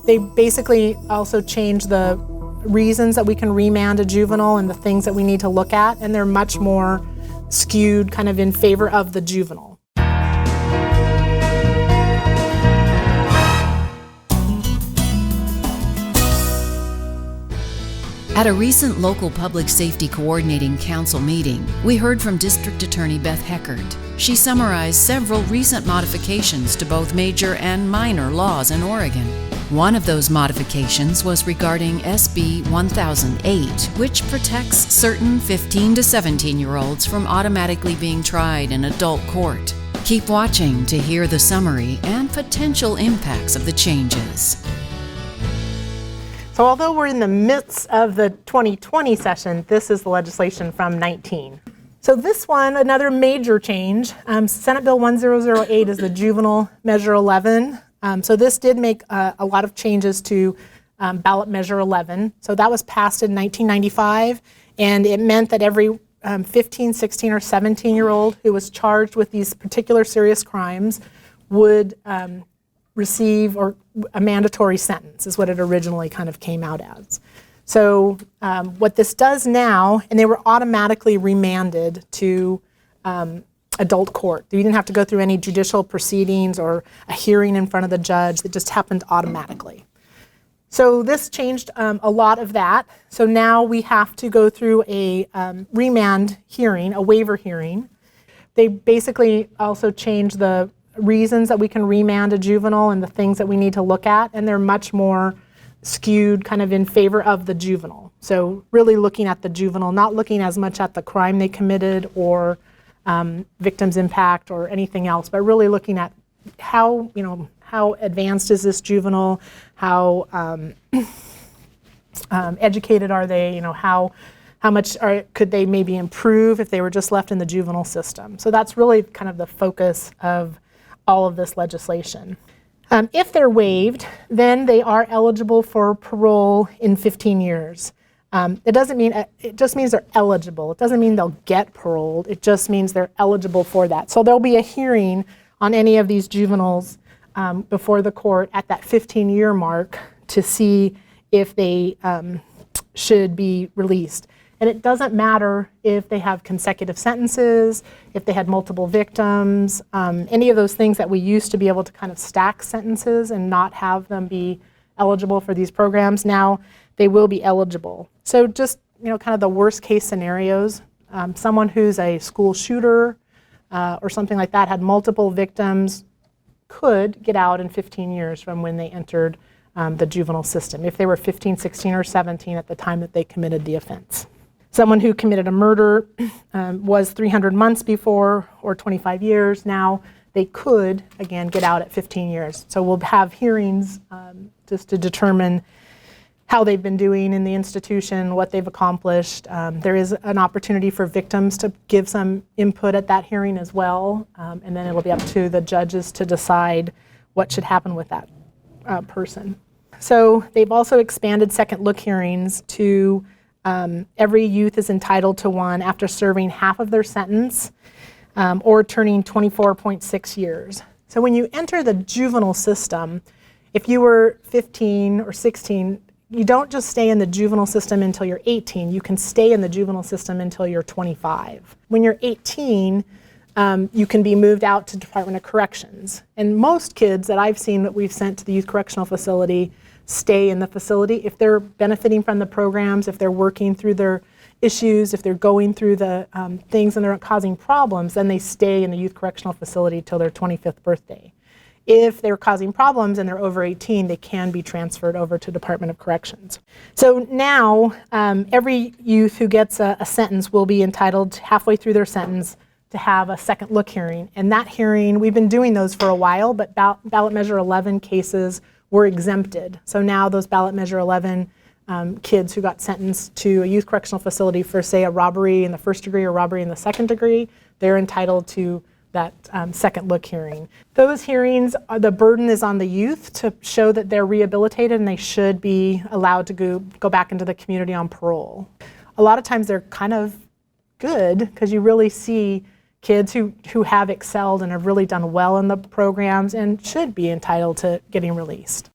They basically also changed the reasons that we can remand a juvenile and the things that we need to look at, and they're much more skewed kind of in favor of the juvenile. At a recent local Public Safety Coordinating Council meeting, we heard from District Attorney Beth Heckert. She summarized several recent modifications to both major and minor laws in Oregon. One of those modifications was regarding SB 1008, which protects certain 15 to 17-year-olds from automatically being tried in adult court. Keep watching to hear the summary and potential impacts of the changes. So although we're in the midst of the 2020 session, this is the legislation from 19. So this one, another major change, Senate Bill 1008 is the Juvenile Measure 11. So this did make a lot of changes to Ballot Measure 11. So that was passed in 1995, and it meant that every 15, 16, or 17-year-old who was charged with these particular serious crimes would receive a mandatory sentence, is what it originally kind of came out as. So what this does now, and they were automatically remanded to adult court. You didn't have to go through any judicial proceedings or a hearing in front of the judge. That just happened automatically. So this changed a lot of that. So now we have to go through a remand hearing, a waiver hearing. They basically also changed the reasons that we can remand a juvenile and the things that we need to look at, and they're much more skewed kind of in favor of the juvenile. So really looking at the juvenile, not looking as much at the crime they committed or victim's impact or anything else, but really looking at how advanced is this juvenile, how educated are they, how much could they maybe improve if they were just left in the juvenile system. So that's really kind of the focus of all of this legislation. If they're waived, then they are eligible for parole in 15 years. It just means they're eligible. It doesn't mean they'll get paroled. It just means they're eligible for that. So there'll be a hearing on any of these juveniles before the court at that 15-year mark to see if they should be released. And it doesn't matter if they have consecutive sentences, if they had multiple victims, any of those things that we used to be able to kind of stack sentences and not have them be eligible for these programs. Now they will be eligible. So just kind of the worst case scenarios, someone who's a school shooter or something like that, had multiple victims, could get out in 15 years from when they entered the juvenile system, if they were 15, 16, or 17 at the time that they committed the offense. Someone who committed a murder was 300 months before, or 25 years. Now they could, again, get out at 15 years. So we'll have hearings just to determine how they've been doing in the institution, what they've accomplished. There is an opportunity for victims to give some input at that hearing as well, and then it'll be up to the judges to decide what should happen with that person. So they've also expanded second look hearings to every youth is entitled to one after serving half of their sentence or turning 24.6 years. So when you enter the juvenile system, if you were 15 or 16, you don't just stay in the juvenile system until you're 18. You can stay in the juvenile system until you're 25. When you're 18, you can be moved out to Department of Corrections. And most kids that I've seen that we've sent to the youth correctional facility stay in the facility. If they're benefiting from the programs, if they're working through their issues, if they're going through the things and they're causing problems, then they stay in the youth correctional facility till their 25th birthday. If they're causing problems and they're over 18, they can be transferred over to Department of Corrections. So now every youth who gets a sentence will be entitled halfway through their sentence to have a second look hearing. And that hearing, we've been doing those for a while, but ballot measure 11 cases were exempted. So now those ballot measure 11 kids who got sentenced to a youth correctional facility for, say, a robbery in the first degree or robbery in the second degree, they're entitled to that second look hearing. Those hearings, the burden is on the youth to show that they're rehabilitated and they should be allowed to go back into the community on parole. A lot of times they're kind of good because you really see kids who have excelled and have really done well in the programs and should be entitled to getting released.